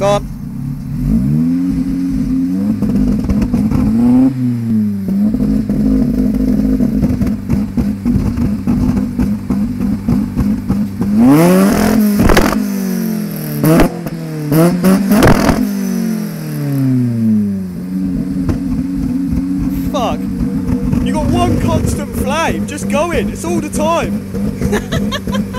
on. Fuck. You got one constant flame, just going, it's all the time.